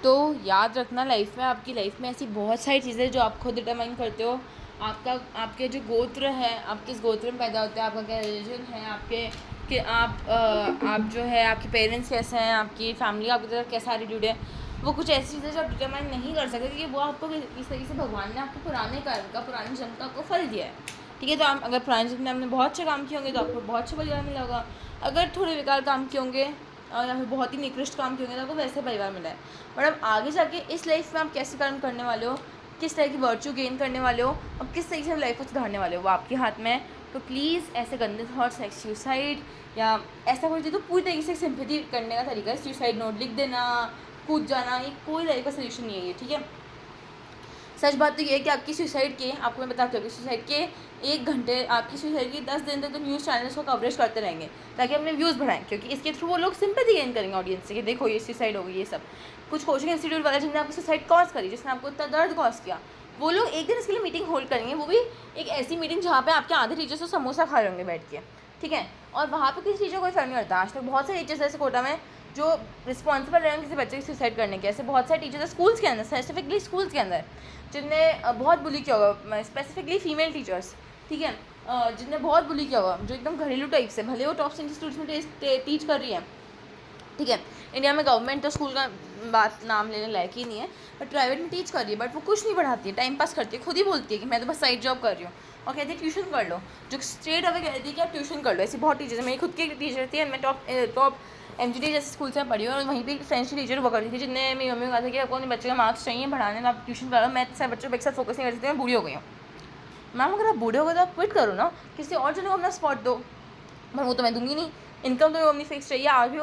तो याद रखना, लाइफ में, आपकी लाइफ में ऐसी बहुत सारी चीज़ें जो आप खुद डिटरमाइन करते हो। आपके जो गोत्र है, आप किस गोत्र में पैदा होते हैं, आपका क्या रिलीजन है, आपके कि आप जो है आपके पेरेंट्स कैसे हैं, आपकी फैमिली आपकी तरफ कैसा एटीट्यूड है, वो कुछ ऐसी चीज़ें जो आप डिटरमाइन नहीं कर सकते, क्योंकि वो आपको इस तरीके से भगवान ने आपको पुराने कर्म का, पुराने जन्म का आपको फल दिया है। ठीक है, तो आप अगर पुराने जन्म में आपने बहुत अच्छे काम किए होंगे तो आपको बहुत अच्छा परिवार मिला होगा। अगर थोड़े बेकार काम किए होंगे या फिर बहुत ही निकृष्ट काम किए होंगे तो आपको वैसे परिवार मिला है। बट अब आगे जाके इस लाइफ में आप कैसे कर्म करने वाले हो, किस तरह की वर्च्यू गेन करने वाले हो, अब किस तरीके से लाइफ को सुधारने वाले हो, वो आपके हाथ में है। तो प्लीज़ ऐसे गंदे थॉट्स लाइक सुसाइड या ऐसा कुछ तो पूरी तरीके से सिंपैथी करने का तरीका है। सुसाइड नोट लिख देना, कूद जाना, ये कोई लाइफ का सोल्यूशन नहीं है ये। ठीक है, सच बात तो ये है कि आपकी सुसाइड के, आपको मैं बताती हूँ कि सुसाइड के 1 घंटे, आपकी सुसाइड के 10 दिन तक तो न्यूज़ चैनल्स को कवरेज करते रहेंगे ताकि अपने व्यूज़ बढ़ाएं, क्योंकि इसके थ्रू वो लोग सिंपैथी गेन करेंगे ऑडियंस से कि देखो ये सुसाइड हो गई। ये सब कुछ कोचिंग इंस्टीट्यूट वाले जिनने आपको सुसाइड कॉज करी, जिसने आपको इतना दर्द कॉज किया, वो लोग एक दिन इसके लिए मीटिंग होल्ड करेंगे, वो भी एक ऐसी मीटिंग जहाँ पे आपके आधे टीचर्स तो समोसा खा रहे होंगे बैठ के। ठीक है, और वहाँ पे किसी टीचर को कोई फर्क नहीं पड़ता। आज तक बहुत सारे टीचर्स ऐसे कोटा में जो रिस्पॉन्सिबल रहे हैं किसी बच्चे की सुसाइड करने के, ऐसे बहुत सारे टीचर्स स्कूल्स के अंदर, स्पेसिफिकली स्कूल्स के अंदर, जिनने बहुत बुली किया होगा, स्पेसिफिकली फीमेल टीचर्स। ठीक है, जिनने बहुत बुली किया होगा, जो एकदम घरेलू टाइप से, भले वो टॉप इंस्टीट्यूट्स में टीच कर रही है। ठीक है, इंडिया में गवर्नमेंट तो स्कूल का बात नाम लेने लायक ही नहीं है, बट प्राइवेट में टीच कर रही है, बट वो कुछ नहीं पढ़ाती है, टाइम पास करती है, खुद ही बोलती है कि मैं तो बस साइड जॉब कर रही हूँ, और कहती है ट्यूशन कर लो, जो स्ट्रेट अवे कहती है कि आप ट्यूशन कर लो। ऐसी बहुत टीचर्स है, मेरी खुद की टीचर थी, मैं टॉप MGT जैसे स्कूल से पढ़ी हूँ, और वहीं पे फ्रेंच की टीचर हुआ करती थी, जिनने मेरी मम्मी को कहा था कि आपको अपने बच्चे का मार्क्स चाहिए पढ़ाने में, आप ट्यूशन करो। मैं सारे बच्चों को एक साथ फोकस नहीं कर सकती, मैं बूढ़ी हो गई हूँ। मैम अगर आप बूढ़े हो गए तो आप क्विट करो ना, किसी और जन को अपना स्पॉट दो, पर वो तो मैं दूंगी नहीं। इनकम तो अपनी फिक्स चाहिए। आज भी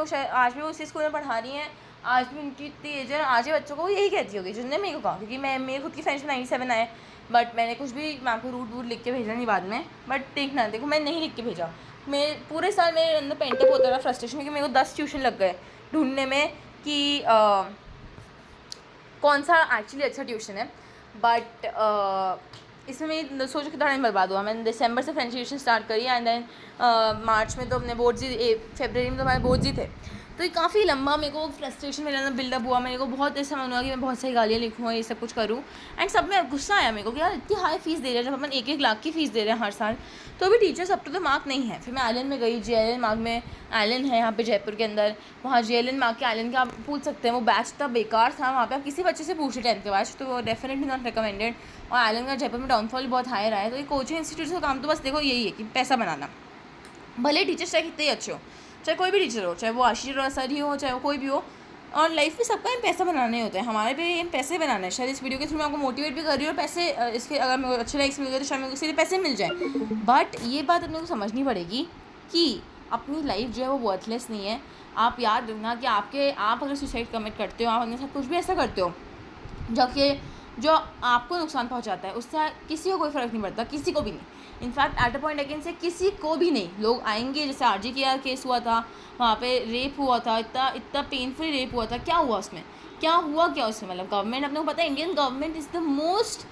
वो उसी स्कूल में पढ़ा रही हैं, आज भी उनकी इतनी एज है, आज ही बच्चों को यही कहती होगी जिसने मेरे को कहा, क्योंकि मैं मेरे खुद की फ्रेंड्स में 97 आए, बट मैंने कुछ भी मैम को रूट लिख के भेजा नहीं बाद में। बट देखना, देखो मैं नहीं लिख के भेजा, मैं पूरे साल मेरे अंदर पेंटअप होता रहा फ्रस्ट्रेशन, क्योंकि मेरे को 10 ट्यूशन लग गए ढूंढने में कि कौन सा एक्चुअली अच्छा ट्यूशन है। बट इसमें मेरी सोचो कि टाइम बर्बाद हुआ। मैंने दिसंबर से फ्रेंच ट्यूशन स्टार्ट करी, एंड देन मार्च में तो अपने बोर्ड्स ही, फरवरी में तो हमारे बोर्ड्स ही थे, तो ये काफ़ी लंबा मेरे को फ्रस्ट्रेशन मेरे अंदर बिल्डअप हुआ। मेरे को बहुत ऐसा मन हुआ कि मैं बहुत सारी गालियाँ लिखूँ, ये सब कुछ करूँ, एंड सब में गुस्सा आया मेरे को कि यार इतनी हाई फीस दे रहे हैं, जब अपन 1-1 लाख की फ़ीस दे रहे हैं हर साल, तो भी टीचर्स अब तो मार्क नहीं है। फिर मैं आइलैंड में गई, JLN मार्क में आइलैंड है यहाँ पे जयपुर के अंदर, वहाँ JLN मार्क के आइलैंड का आप पूछ सकते हैं, वो बैच इतना बेकार था, वहाँ पे आप किसी बच्चे से पूछे 10th के बैच, तो वो डेफिनेटली नॉट रिकमेंडेड। और आइलैंड का जयपुर में डाउनफॉल बहुत हाई रहा है। तो ये कोचिंग इंस्टीट्यूट का काम तो बस देखो यही है कि पैसा बनाना, भले टीचर्स चाहे कितने ही अच्छे हो, चाहे कोई भी टीचर हो, चाहे वो आशीष सर ही हो, चाहे वो कोई भी हो, और लाइफ में सबका एम पैसा बनाने होते हैं। हमारे भी एम पैसे बनाना है। शायद इस वीडियो के थ्रू मैं आपको मोटिवेट भी कर रही हूँ, और पैसे इसके अगर मेरे को अच्छे लाइक्स मिल गए तो शायद मेरे को इसलिए पैसे मिल जाए। बट ये बात अपने को समझनी पड़ेगी कि अपनी लाइफ जो है वो वर्थलेस नहीं है। आप याद रखना कि आप अगर सुसाइड कमिट करते हो, आप अपने साथ कुछ भी ऐसा करते हो जो आपको नुकसान पहुंचाता है, उससे किसी को कोई फ़र्क नहीं पड़ता, किसी को भी नहीं। In fact at a point again से किसी को भी नहीं। लोग आएंगे, जैसे RG के केस हुआ था, वहाँ पे रेप हुआ था, इतना पेनफुली रेप हुआ था, क्या हुआ उसमें, मतलब गवर्नमेंट, अपने को पता है Indian government is the most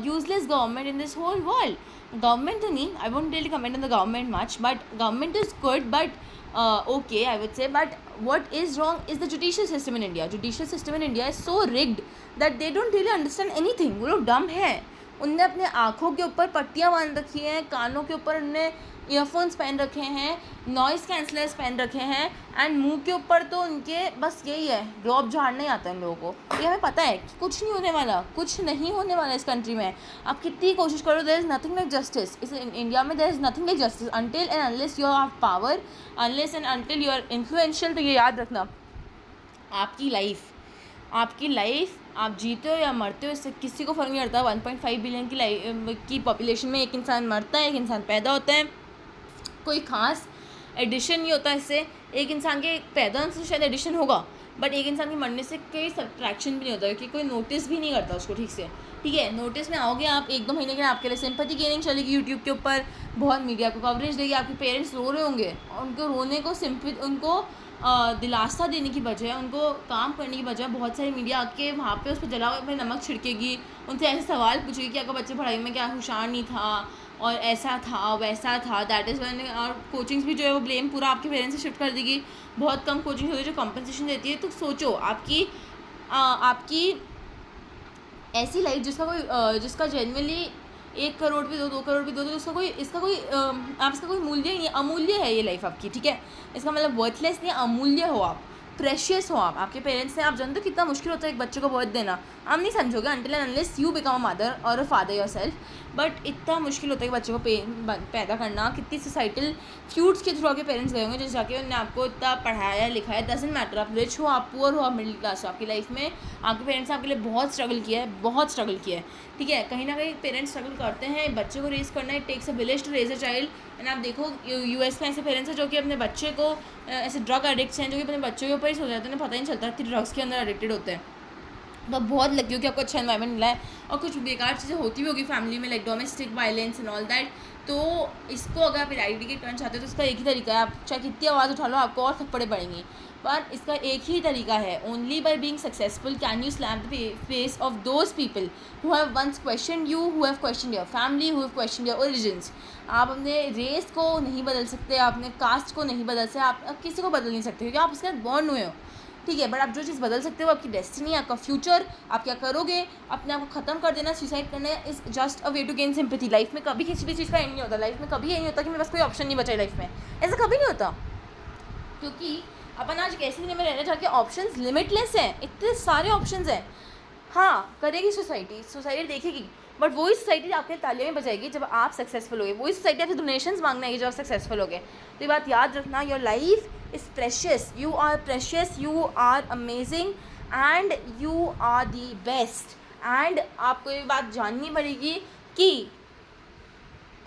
useless government in this whole world. Government तो नहीं, I won't really comment on the government much, but government is good, but okay, I would say, but what is wrong is the judicial system in India. Judicial system in India is so rigged that they don't really understand anything. वो लोग डम हैं। उनने अपने आँखों के ऊपर पट्टियाँ बांध रखी हैं, कानों के ऊपर उनने ईयरफोन्स पहन रखे हैं, नॉइज़ कैंसलर्स पहन रखे हैं, एंड मुंह के ऊपर तो उनके बस यही है, रॉब झाड़ना ही आता है उन लोगों को। ये हमें पता है कि कुछ नहीं होने वाला, कुछ नहीं होने वाला इस कंट्री में। आप कितनी कोशिश करो, there is nothing like justice. इस इंडिया में there is nothing like justice until and unless you have power, unless and until you are influential. तो ये याद रखना, आपकी लाइफ आप जीते हो या मरते हो, इससे किसी को फ़र्क नहीं पड़ता। 1.5 बिलियन की पॉपुलेशन में एक इंसान मरता है, एक इंसान पैदा होता है, कोई ख़ास एडिशन नहीं होता इससे। एक इंसान के पैदा होने से शायद एडिशन होगा, बट एक इंसान के मरने से कोई सब्ट्रैक्शन भी नहीं होता, क्योंकि कोई नोटिस भी नहीं करता उसको ठीक से। ठीक है, नोटिस में आओगे आप 1-2 महीने के लिए, आपके लिए सिंपैथी गेनिंग चलेगी यूट्यूब के ऊपर, बहुत मीडिया को कवरेज देगी, आपके पेरेंट्स रो रहे होंगे, और उनको रोने को उनको दिलासा देने की बजाय, उनको काम करने की बजाय बहुत सारी मीडिया आके वहाँ पे उस पर जला हुआ नमक छिड़केगी, उनसे ऐसे सवाल पूछेगी कि आपका बच्चा पढ़ाई में क्या होशियार नहीं था, और ऐसा था वैसा था। That is one. और कोचिंग्स भी जो है वो ब्लेम पूरा आपके पेरेंट्स से शिफ्ट कर देगी। बहुत कम कोचिंग्स होती है जो कंपनसेशन देती है। तो सोचो, आपकी आपकी ऐसी लाइफ जिसका जेन्युइनली 1 करोड़ भी दो, 2 करोड़ भी दो, तो आप इसका कोई मूल्य ही नहीं, अमूल्य है ये लाइफ आपकी, ठीक है। इसका मतलब वर्थलेस नहीं, अमूल्य हो आप, प्रेशियस हो आप। आपके पेरेंट्स ने, आप जानते हो कितना मुश्किल होता है एक बच्चे को बर्थ देना, आप नहीं समझोगे until and unless you become a mother और a father yourself. But इतना मुश्किल होता है कि बच्चे को पैदा करना। कितनी सोसाइटल फ्यूड्स के थ्रू आपके पेरेंट्स गए होंगे, जिस जाके उन्होंने आपको इतना पढ़ाया लिखाया। डजंट मैटर आप रिच हो, आप पुअर हो, आप मिडिल क्लास हो, आपकी लाइफ में आपके पेरेंट्स ने आपके लिए बहुत स्ट्रगल किया है, बहुत स्ट्रगल किया है, ठीक है। कहीं ना कहीं पेरेंट्स स्ट्रगल करते हैं, बच्चे को रेज करना, it takes a village to raise a child. And आप देखो यूएस में ऐसे पेरेंट्स हैं जो कि अपने बच्चे को, ऐसे ड्रग एडिक्ट्स हैं जो कि अपने बच्चों के ऊपर ही सो जाते हैं, उन्हें पता ही नहीं चलता कि ड्रग्स के अंदर एडिक्टेड होते हैं। तो बहुत लगी हो कि आपको अच्छा एनवायरनमेंट मिला है। और कुछ बेकार चीज़ें होती भी होगी फैमिली में, like domestic violence and all that. तो इसको अगर आप इरेडिकेट करना चाहते हो तो इसका एक ही तरीका है, आप चाहे कितनी आवाज़ उठा लो आपको और थप्पड़े पड़ेंगे, पर इसका एक ही तरीका है। Only by being successful can you slap the face of those people who have once question you, who have question your family, who have question your origins. आप अपने रेस को नहीं बदल सकते, आप अपने कास्ट को नहीं बदल सकते, आप किसी को बदल नहीं सकते क्योंकि आप उसके साथ बॉर्न हुए हो, ठीक है। बट आप जो चीज़ बदल सकते हो आपकी डेस्टिनी, आपका फ्यूचर, आप क्या करोगे, अपने आप को ख़त्म कर देना, सुसाइड करना is just a way to gain sympathy. Life में कभी किसी भी चीज़ का एंड नहीं होता, लाइफ में कभी ये नहीं होता कि मेरे पास कोई ऑप्शन नहीं बचा है लाइफ में, ऐसा कभी नहीं होता। क्योंकि अपन आज एक ऐसी दुनिया में रह रहे हैं जहाँ के ऑप्शंस लिमिटलेस हैं, इतने सारे ऑप्शंस हैं। हाँ, करेगी सोसाइटी देखेगी, बट वही सोसाइटी आपके तालियां में बजाएगी जब आप सक्सेसफुल होगे, वही सोसाइटी आपसे डोनेशंस मांगने आएगी जब आप सक्सेसफुल होगे। तो ये बात याद रखना, your life is precious, you are precious, you are amazing and you are the best. And आपको ये बात जाननी पड़ेगी कि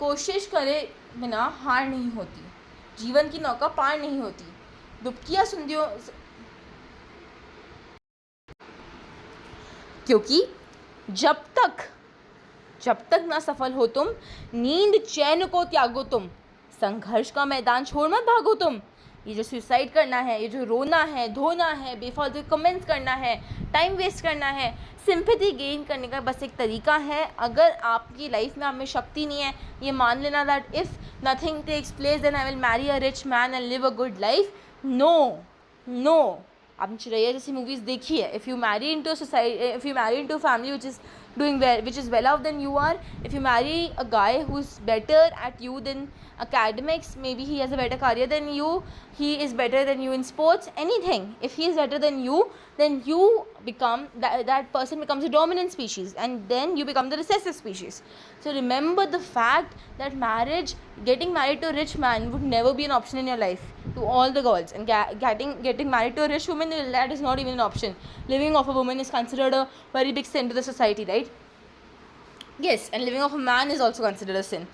कोशिश करे बिना हार नहीं होती, जीवन की नौका पार नहीं होती, डुबकियाँ सुंदियों, क्योंकि जब तक ना सफल हो तुम, नींद चैन को त्यागो तुम, संघर्ष का मैदान छोड़ मत भागो तुम। ये जो सुसाइड करना है, ये जो रोना है, धोना है, बेफालतू कमेंट्स करना है, टाइम वेस्ट करना है, सिंपैथी गेन करने का बस एक तरीका है। अगर आपकी लाइफ में आप में शक्ति नहीं है, ये मान लेना that if nothing takes place then I will marry a rich man and live a good life. No आपने चिड़ैया जैसी मूवीज़ देखी है। If you marry into society, if you marry into family which is well off than you are, if you marry a guy who's better at you than academics, maybe he has a better career than you, he is better than you in sports, anything, if he is better than you, then you become that person becomes a dominant species, and then you become the recessive species. So remember the fact that getting married to a rich man would never be an option in your life, to all the girls. And getting married to a rich woman, that is not even an option. Living off a woman is considered a very big sin to the society, right? Yes, and living off a man is also considered a sin.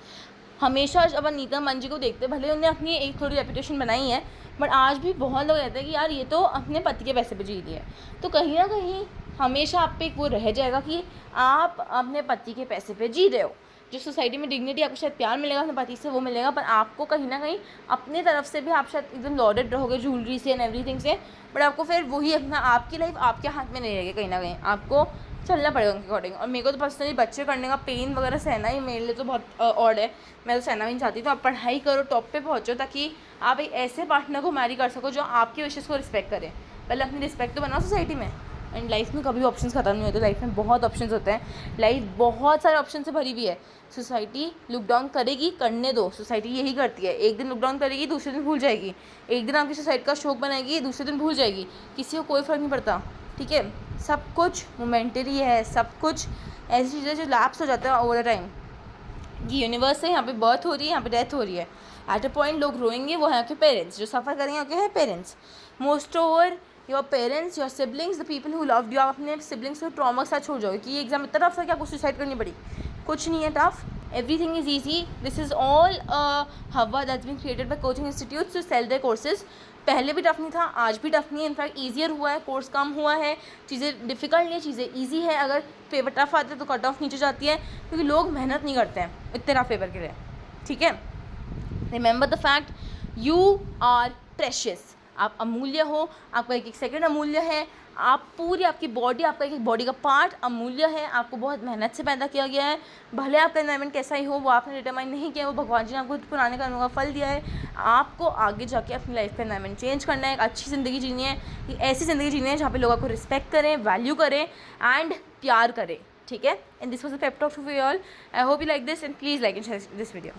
हमेशा जब अपन नीता अंबानी जी को देखते हैं, भले उन्हें अपनी एक थोड़ी रेपुटेशन बनाई है, बट आज भी बहुत लोग कहते हैं कि यार ये तो अपने पति के पैसे पे जी रही है। तो कहीं ना कहीं हमेशा आप पे एक वो रह जाएगा कि आप अपने पति के पैसे पे जी रहे हो। जो सोसाइटी में डिग्निटी, आपको शायद प्यार मिलेगा अपने पति से, वो मिलेगा, पर आपको कहीं ना कहीं अपने तरफ से भी आप शायद एकदम लॉडेड रहोगे ज्वेलरी से एंड एवरीथिंग से, बट आपको फिर वही अपना, आपकी लाइफ आपके हाथ में नहीं रहेगी, कहीं ना कहीं आपको चलना पड़ेगा उनके अकॉर्डिंग। और मेरे को तो पर्सनली बच्चे करने का पेन वगैरह सहना ही मेरे लिए तो बहुत ऑड है, मैं तो सहना भी नहीं चाहती। तो आप पढ़ाई करो, टॉप पे पहुँचो, ताकि आप एक ऐसे पार्टनर को मैरी कर सको जो आपके विशेष को रिस्पेक्ट करे। पहले अपनी रिस्पेक्ट तो बनाओ सोसाइटी में। एंड लाइफ में कभी ऑप्शंस ख़त्म नहीं होते, लाइफ में बहुत ऑप्शंस होते हैं, लाइफ बहुत सारे ऑप्शन से भरी हुई है। सोसाइटी लुक डाउन करेगी, करने दो, सोसाइटी यही करती है। एक दिन लुक डाउन करेगी, दूसरे दिन भूल जाएगी। एक दिन आपकी सोसाइटी का शौक बनाएगी, दूसरे दिन भूल जाएगी। किसी को कोई फ़र्क नहीं पड़ता, ठीक है। सब कुछ मोमेंटरी है, सब कुछ ऐसी चीज़ें जो लैप्स हो जाता है ओवर द टाइम। ये यूनिवर्स है, यहाँ पे बर्थ हो रही है, यहाँ पे डेथ हो रही है। एट अ पॉइंट लोग रोएंगे, वो हैं आपके पेरेंट्स, जो सफ़र करेंगे आपके हैं parents. Most over your parents, your siblings, the people who loved you. आप अपने सिबलिंग्स को ट्रॉमा के साथ छोड़ जाओगे कि ये एग्जाम इतना टफ है कि आपको सुसाइड करनी पड़ी। कुछ नहीं है tough, everything is easy. This is all हवा that's been created by coaching institutes to sell their courses. पहले भी टफ नहीं था, आज भी टफ नहीं है, इनफैक्ट ईजियर हुआ है, कोर्स कम हुआ है, चीज़ें डिफ़िकल्ट नहीं है, चीज़ें ईजी है। अगर पेपर टफ आते हैं तो कट ऑफ नीचे जाती है, क्योंकि लोग मेहनत नहीं करते हैं इतने टफ पेपर के लिए, ठीक है। Remember the fact, you are precious, आप अमूल्य हो, आपका एक एक सेकंड अमूल्य है। आप पूरी आपकी बॉडी, आपका एक बॉडी का पार्ट अमूल्य है, आपको बहुत मेहनत से पैदा किया गया है। भले आपका एनवायरनमेंट कैसा ही हो, वो आपने डिटरमाइन नहीं किया, वो भगवान जी ने आपको पुराने कर्मों का फल दिया है। आपको आगे जाके अपनी लाइफ का एनवायरनमेंट चेंज करना है, एक अच्छी ज़िंदगी जीनी है, ऐसी ज़िंदगी जीनी है जहाँ पे लोगों को रिस्पेक्ट करें, वैल्यू करें एंड प्यार करें, ठीक है। And this was a pep talk to you all. I hope you like this and please like and share this video.